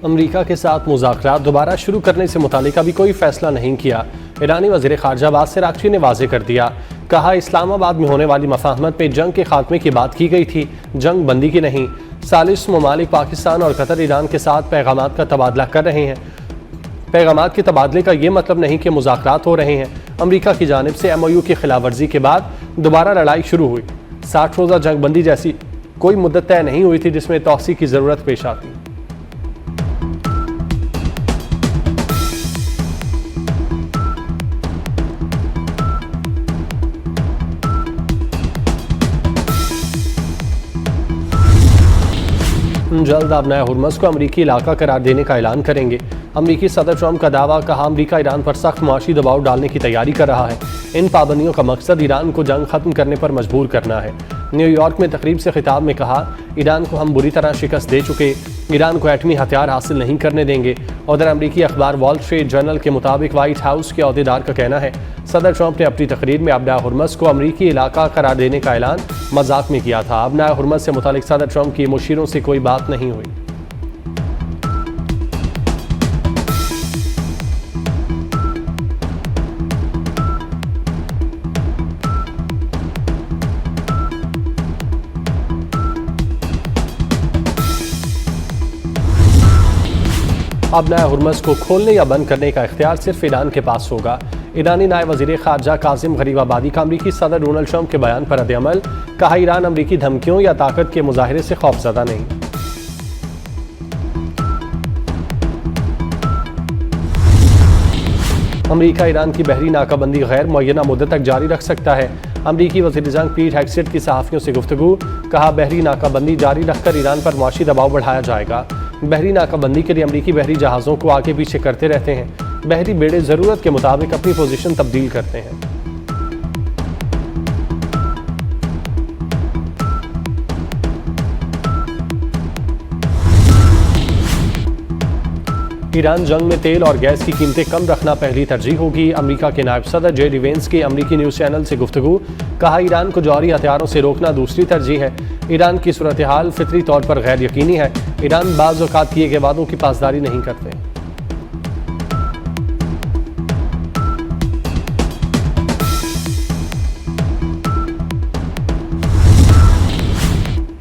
अमरीका के साथ मुज़ाकरात दोबारा शुरू करने से मुतालिक अभी कोई फैसला नहीं किया। ईरानी वज़ीर ख़ारजा बासिर आगची ने वाज़ेह कर दिया। कहा, इस्लामाबाद में होने वाली मफाहमत में जंग के खात्मे की बात की गई थी, जंग बंदी की नहीं। सालिस ममालिक पाकिस्तान और कतर ईरान के साथ पैगामात का तबादला कर रहे हैं। पैगामात के तबादले का ये मतलब नहीं कि मुज़ाकरात हो रहे हैं। अमरीका की जानिब से MOU की खिलाफ वर्जी के बाद दोबारा लड़ाई शुरू हुई। 60 रोज़ा जंग बंदी जैसी कोई मुद्दत तय नहीं हुई थी जिसमें तौसी की ज़रूरत पेश आती। जल्द अपना हुर्मस को अमरीकी इलाका करार देने का ऐलान करेंगे। अमरीकी सदर ट्रंप का दावा। कहा, अमरीका ईरान पर सख्त मुआशी दबाव डालने की तैयारी कर रहा है। इन पाबंदियों का मकसद ईरान को जंग खत्म करने पर मजबूर करना है। न्यूयॉर्क में तकरीब से खिताब में कहा, ईरान को हम बुरी तरह शिकस्त दे चुके, ईरान को एटमी हथियार हासिल नहीं करने देंगे। उधर अमरीकी अखबार वॉल स्ट्रीट जर्नल के मुताबिक व्हाइट हाउस के अहदेदार का कहना है, सदर ट्रंप ने अपनी तकरीर में अपना हुर्मस को अमरीकी इलाका करार देने का ऐलान मजाक में किया था। अपना हुर्मस से मुतालिक सदर ट्रंप की मुशीरों से कोई बात नहीं हुई। अब नया हुर्मस को खोलने या बंद करने का इख्तियार सिर्फ ईरान के पास होगा। ईरानी नायब वज़ीर ख़ारजा कासिम गरीबाबादी का अमरीकी सदर डोनाल्ड ट्रंप के बयान पर रद्द-ए-अमल। कहा, ईरान अमरीकी धमकियों या ताकत के मुजाहरे से खौफज़दा नहीं। अमरीका ईरान की बहरी नाकाबंदी गैर मुअय्यना मुद्दत तक जारी रख सकता है। अमरीकी वज़ीर जंग पीट हेगसेट की सहाफ़ियों से गुफ्तगू। कहा, बहरी नाकाबंदी जारी रखकर ईरान पर मुआशी दबाव बढ़ाया जाएगा। बहरी नाकाबंदी के लिए अमरीकी बहरी जहाज़ों को आगे पीछे करते रहते हैं। बहरी बेड़े ज़रूरत के मुताबिक अपनी पोजीशन तब्दील करते हैं। ईरान जंग में तेल और गैस की कीमतें कम रखना पहली तरजीह होगी। अमरीका के नायब सदर JD Vance की अमरीकी न्यूज़ चैनल से गुफ्तगू। कहा, ईरान को जौहरी हथियारों से रोकना दूसरी तरजीह है। ईरान की सूरत हाल फितरी तौर पर गैर यकीनी है। ईरान बाज़ औक़ात किए गए वादों की पासदारी नहीं करते।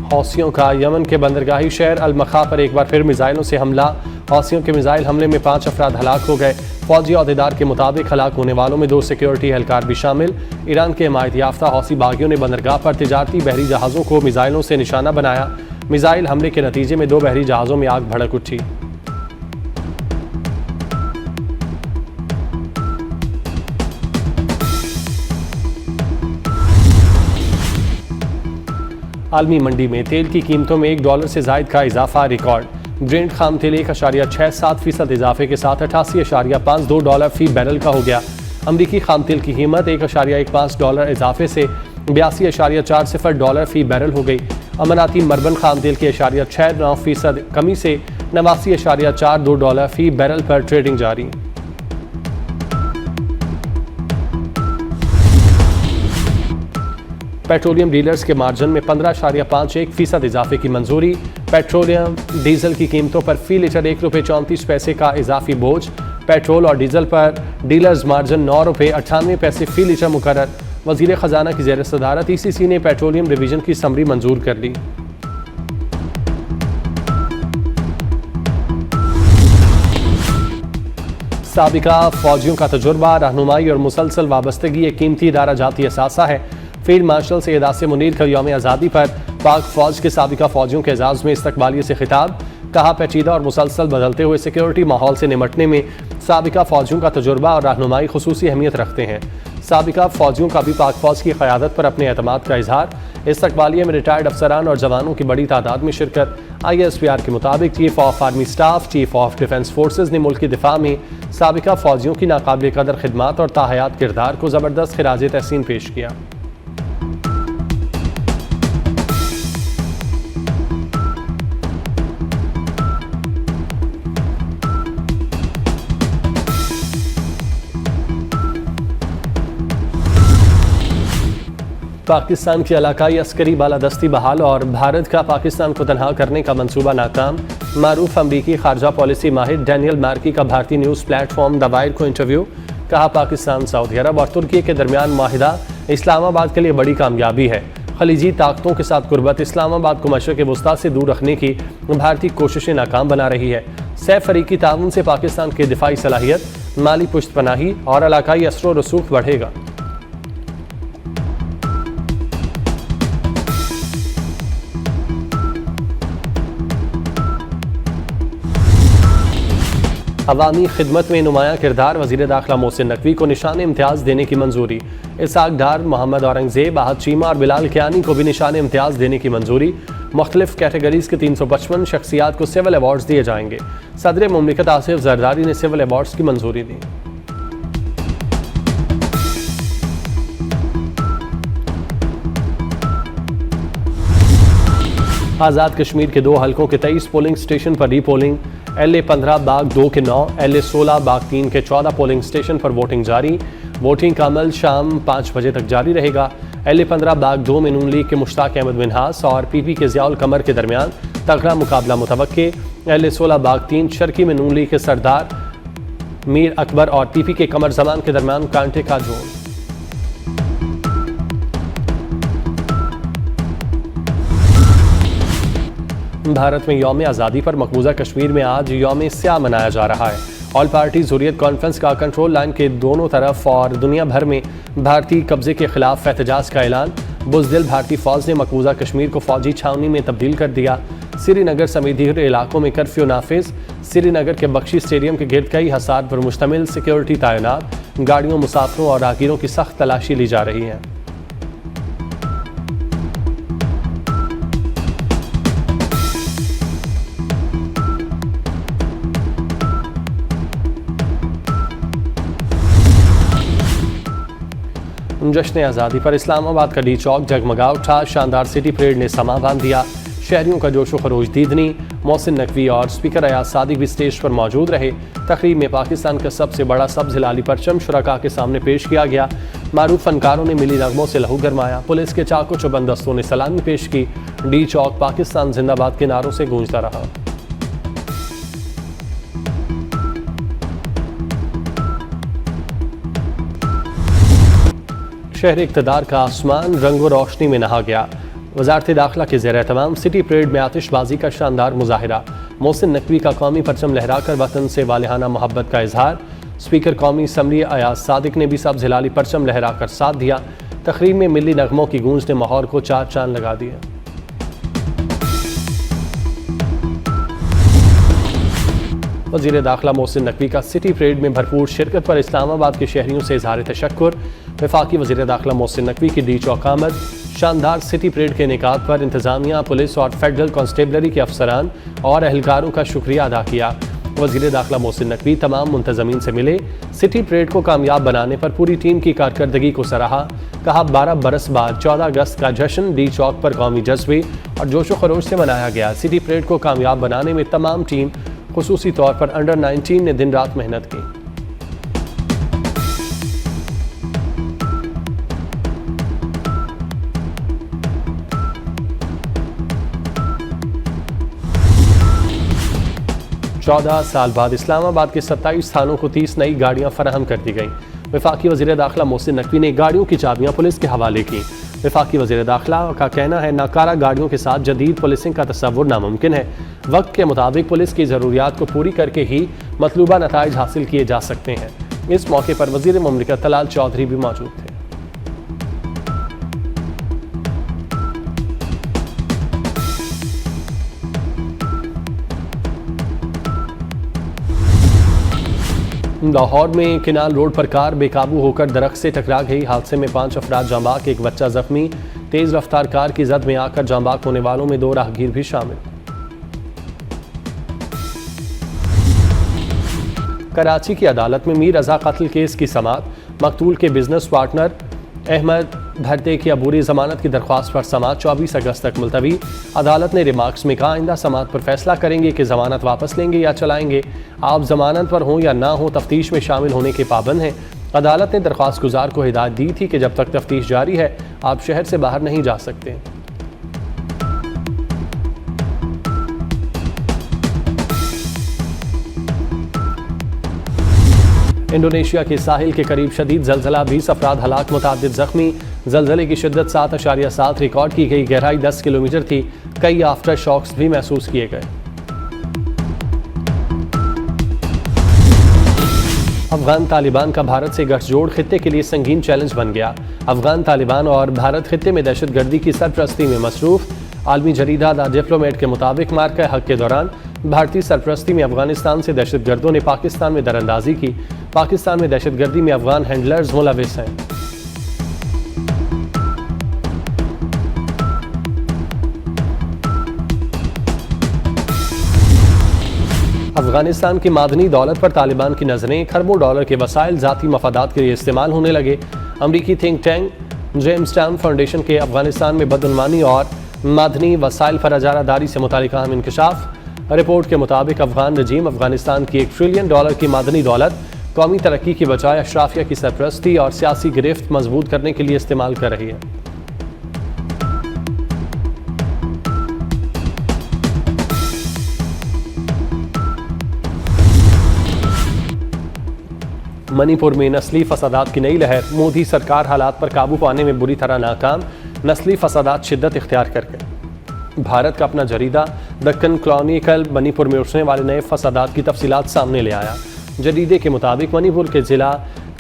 हौसियों का यमन के बंदरगाही शहर अल-मखा पर एक बार फिर मिसाइलों से हमला। हौसियों के मिसाइल हमले में 5 अफराद हलाक हो गए। फौजी अहदेदार के मुताबिक हलाक होने वालों में 2 सिक्योरिटी एहलकार भी शामिल। ईरान के हिमायत याफ्ता हौसी बागियों ने बंदरगाह पर तिजारती बहरी जहाज़ों को मिसाइलों से निशाना बनाया। मिसाइल हमले के नतीजे में 2 बहरी जहाज़ों में आग भड़क उठी। आलमी मंडी में तेल की कीमतों में $1 से ज़ायद का इजाफा रिकॉर्ड। ब्रेंट खाम तेल 1.67% इजाफे के साथ $88.52 फी बैरल का हो गया। अमरीकी खाम तेल की कीमत $1.15 इजाफे से $82.40 फी बैरल हो गई। अमराती मरबन खाम तेल के 0.69% कमी से $89.42 फी बैरल पर ट्रेडिंग जारी। पेट्रोलियम डीलर्स के मार्जिन में 15.51% इजाफे की मंजूरी। पेट्रोलियम डीजल की कीमतों पर फी लीटर ₹1.34 का इजाफी बोझ। पेट्रोल और डीजल पर डीलर्स मार्जिन ₹9.98 फी लीटर मुकर्रर। वज़ीर ख़जाना की ज़ेर सदारत ECC ने पेट्रोलियम डिवीज़न की समरी मंजूर कर ली। साबिका फ़ौजियों का तजुर्बा, रहनुमाई और मुसलसल वाबस्तगी एक कीमती इदारा जाती असासा है। फील्ड मार्शल सैयद आसिम मुनीर का यौम आज़ादी पर पाक फ़ौज के साबिका फ़ौजियों के एजाज़ में इस्तकबालिये से खिताब। कहा, पेचीदा और मुसलसल बदलते हुए सिक्योरिटी माहौल से निमटने में साबिका फ़ौजियों का तजुर्बा और रहनुमाई खुसूसी अहमियत रखते हैं। साबिका फ़ौजियों का भी पाक फ़ौज की क़यादत पर अपने एतमाद का इजहार। इस्तकबालिये में रिटायर्ड अफसरान और जवानों की बड़ी तादाद में शिरकत। ISPR के मुताबिक chief of army staff, chief of defence forces ने मुल्क की दिफा में साबिका फ़ौजियों की नाकाबिल कदर खिदमात और ताहयात किरदार को ज़बरदस्त खिराज तहसीन पेश किया। पाकिस्तान की इलाकाई अस्करी बालादस्ती बहाल और भारत का पाकिस्तान को तनहा करने का मंसूबा नाकाम। मारूफ अमरीकी खारजा पॉलिसी माहिर डैनियल मार्की का भारतीय न्यूज़ प्लेटफॉर्म द वायर को इंटरव्यू। कहा, पाकिस्तान, सऊदी अरब और तुर्की के दरमियान माहिदा इस्लामाबाद के लिए बड़ी कामयाबी है। खलीजी ताकतों के साथ कुर्बत इस्लामाबाद को मशरिक़ वस्ता से दूर रखने की भारतीय कोशिशें नाकाम बना रही है। सैफ फरीकी ताउन से पाकिस्तान की दिफाई सलाहियत, माली पुश्तपनाही और इलाकाई असर व रसूख बढ़ेगा। अवामी खिदमत में नुमाया किरदार वज़ीर दाखिला मोहसिन नकवी को निशान इम्तियाज़ देने की मंजूरी। इसाक डार, मोहम्मद औरंगजेब, आहद चीमा और बिलाल कियानी को भी निशान इम्तियाज़ देने की मंजूरी। मुख्तलिफ कैटेगरीज के 355 शख्सियात को सिविल अवार्ड्स दिए जाएंगे। सदर मुमलिकत आसिफ जरदारी ने सिविल अवार्ड्स की मंजूरी दी। आज़ाद कश्मीर के 2 हलकों के 23 पोलिंग स्टेशन पर रीपोलिंग। LA-15 बाग 2 के 9, LA-16 बाग 3 के 14 पोलिंग स्टेशन पर वोटिंग जारी। वोटिंग का अमल शाम 5 बजे तक जारी रहेगा। LA-15 बाग 2 में नून लीग के मुश्ताक अहमद मिन्हास और PP के ज़ियाउल कमर के दरमियान तगड़ा मुकाबला मुतवक्के। LA-16 बाग 3 शर्की में नून लीग के सरदार मीर अकबर और PP के कमर जमान के दरमियान कांटे का जोड़। भारत में यौम आज़ादी पर मकबूजा कश्मीर में आज यौम स्याह मनाया जा रहा है। ऑल पार्टी हुर्रियत कॉन्फ्रेंस का कंट्रोल लाइन के दोनों तरफ और दुनिया भर में भारतीय कब्जे के खिलाफ एहतजाज का ऐलान। बुज़दिल भारतीय फौज ने मकबूजा कश्मीर को फौजी छावनी में तब्दील कर दिया। श्रीनगर समेत दीगर इलाकों में कर्फ्यू नाफिज। श्रीनगर के बख्शी स्टेडियम के गिर्द कई हसार पर मुश्तमिल सिक्योरिटी तैनात। गाड़ियों, मुसाफिरों और राहगीरों की सख्त तलाशी ली जा रही है। जश्न आज़ादी पर इस्लामाबाद का डी चौक जगमगा उठा। शानदार सिटी परेड ने समा बांध दिया। शहरियों का जोशो खरोश दीदनी। मोहसिन नकवी और स्पीकर अयाज सादिक भी स्टेज पर मौजूद रहे। तकरीब में पाकिस्तान का सबसे बड़ा सब्ज़ हिलाली परचम शुरका के सामने पेश किया गया। मारूफ फनकारों ने मिली नगमों से लहू गरमाया। पुलिस के चाको चौबंद दस्तों ने सलामी पेश की। डी चौक पाकिस्तान जिंदाबाद के नारों से गूंजता रहा। शहर इक़्तिदार का आसमान रंग व रोशनी में नहा गया। वज़ारत दाखिला के ज़ेर एहतमाम सिटी परेड में आतिशबाजी का शानदार मुजाहिरा। मोहसिन नकवी का कौमी परचम लहराकर वतन से वालिहाना मोहब्बत का इजहार। स्पीकर कौमी असम्बली अयाज सादिक ने भी सब्ज़ हिलाली परचम लहराकर साथ दिया। तकरीब में मिली नगमों की गूंज ने माहौल को चार चांद लगा दिया। वज़ीर दाखिला मोहसिन नकवी का सिटी परेड में भरपूर शिरकत पर इस्लामाबाद के शहरियों से इजहार तशक्कुर। वफाकी वज़ीर दाखिला मोहसिन नकवी की डी चौक आमद। शानदार सिटी परेड के इनेकाद पर इंतजामिया, पुलिस और फेडरल कांस्टेबलरी के अफसरान और एहलकारों का शुक्रिया अदा किया। वज़ीर दाखिला मोहसिन नकवी तमाम मुंतज़मीन से मिले। सिटी परेड को कामयाब बनाने पर पूरी टीम की कारकर्दगी को सराहा। कहा, 12 बरस बाद 14 अगस्त का जश्न डी चौक पर कौमी जज्बे और जोशो खरोश से मनाया गया। सिटी परेड को कामयाब बनाने में तमाम टीम, खुसूसी तौर पर अंडर 19 ने दिन रात मेहनत की। चौदह साल बाद इस्लामाबाद के 27 थानों को 30 नई गाड़ियां फराहम कर दी गईं। वफाकी वज़ीर दाखिला मोहसिन नकवी ने गाड़ियों की चाबियां पुलिस के हवाले की। वफाकी वज़ीर दाखिला का कहना है, नाकारा गाड़ियों के साथ जदीद पुलिसिंग का तसव्वुर नामुमकिन है। वक्त के मुताबिक पुलिस की ज़रूरियात को पूरी करके ही मतलूबा नताइज हासिल किए जा सकते हैं। इस मौके पर वज़ीर मुमलिकत तलाल चौधरी भी मौजूद थे। लाहौर में किनाल रोड पर कार बेकाबू होकर दरख्त से टकरा गई। हादसे में 5 अफराद जांबाक, एक बच्चा जख्मी। तेज रफ्तार कार की जद में आकर जांबाक होने वालों में 2 राहगीर भी शामिल। कराची की अदालत में मीर रजा कत्ल केस की समाअत। मकतूल के बिजनेस पार्टनर अहमद भरते की अबूरी जमानत की दरख्वास्त पर समाअत 24 अगस्त तक मुलतवी। अदालत ने रिमार्क्स में कहा, आइंदा समाअत पर फैसला करेंगे कि जमानत वापस लेंगे या चलाएंगे। आप जमानत पर हों या ना हो, तफ्तीश में शामिल होने के पाबंद हैं। अदालत ने दरख्वास्त गुजार को हिदायत दी थी कि जब तक तफ्तीश जारी है आप शहर से बाहर नहीं जा सकते। इंडोनेशिया के साहिल के करीब शदीद जलजला, 20 अफराद हलाक, मुतादिद जख्मी। जलजले की शिद्दत 7.7 रिकॉर्ड की गई, गहराई 10 किलोमीटर थी। कई आफ्टर शॉक्स भी महसूस किए गए। अफगान तालिबान का भारत से गठजोड़ खित्ते के लिए संगीन चैलेंज बन गया। अफगान तालिबान और भारत खित्ते में दहशतगर्दी की सरपरस्ती में मसरूफ। आलमी जरीदा द डिप्लोमेट के मुताबिक मार्का हक के दौरान भारतीय सरपरस्ती में अफगानिस्तान से दहशतगर्दों ने पाकिस्तान में दरअंदाजी की। पाकिस्तान में दहशतगर्दी में अफगान हैंडलर्स मुलविस हैं। अफगानिस्तान की मादनी दौलत पर तालिबान की नजरें, खरबों डॉलर के वसाइल जाती मफादात के लिए इस्तेमाल होने लगे। अमरीकी think tank James town foundation के अफगानिस्तान में बदउनवानी और मादनी वसाइल पर इजारादारी से मुतालिक अहम इंकशाफ। रिपोर्ट के मुताबिक अफगान रजीम अफगानिस्तान की $1 ट्रिलियन की मादनी दौलत कौमी तरक्की की बजाय अशराफिया की सरपरस्ती और सियासी गिरफ्त मजबूत करने के लिए इस्तेमाल कर रही है। मणिपुर में नस्ली फसादात की नई लहर, मोदी सरकार हालात पर काबू पाने में बुरी तरह नाकाम। नस्ली फसादात शिद्दत इख्तियार कर गए। भारत का अपना जरीदा दक्कन क्रॉनिकल मणिपुर में उठने वाले नए फसादात की तफसीलात सामने ले आया। जरीदे के मुताबिक मणिपुर के जिला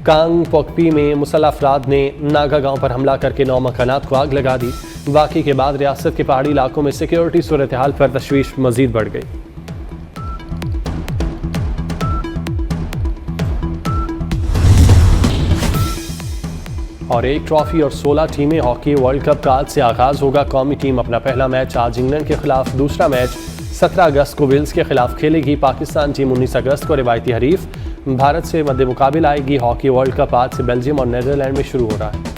कांगपोकपी में मुसल्लह अफराद ने नागा गांव पर हमला करके 9 मकानात को आग लगा दी। वाक़े के बाद रियासत के पहाड़ी इलाकों में सिक्योरिटी सूरत हाल पर तशवीश मजीद बढ़ गई। और एक ट्रॉफी और 16 टीमें हॉकी वर्ल्ड कप का आज से आगाज होगा। कौमी टीम अपना पहला मैच आज इंग्लैंड के खिलाफ, दूसरा मैच 17 अगस्त को वेल्स के खिलाफ खेलेगी। पाकिस्तान टीम 19 अगस्त को रिवायती हरीफ भारत से मद्दे मुकाबिल आएगी। हॉकी वर्ल्ड कप आज से बेल्जियम और नीदरलैंड में शुरू हो रहा है।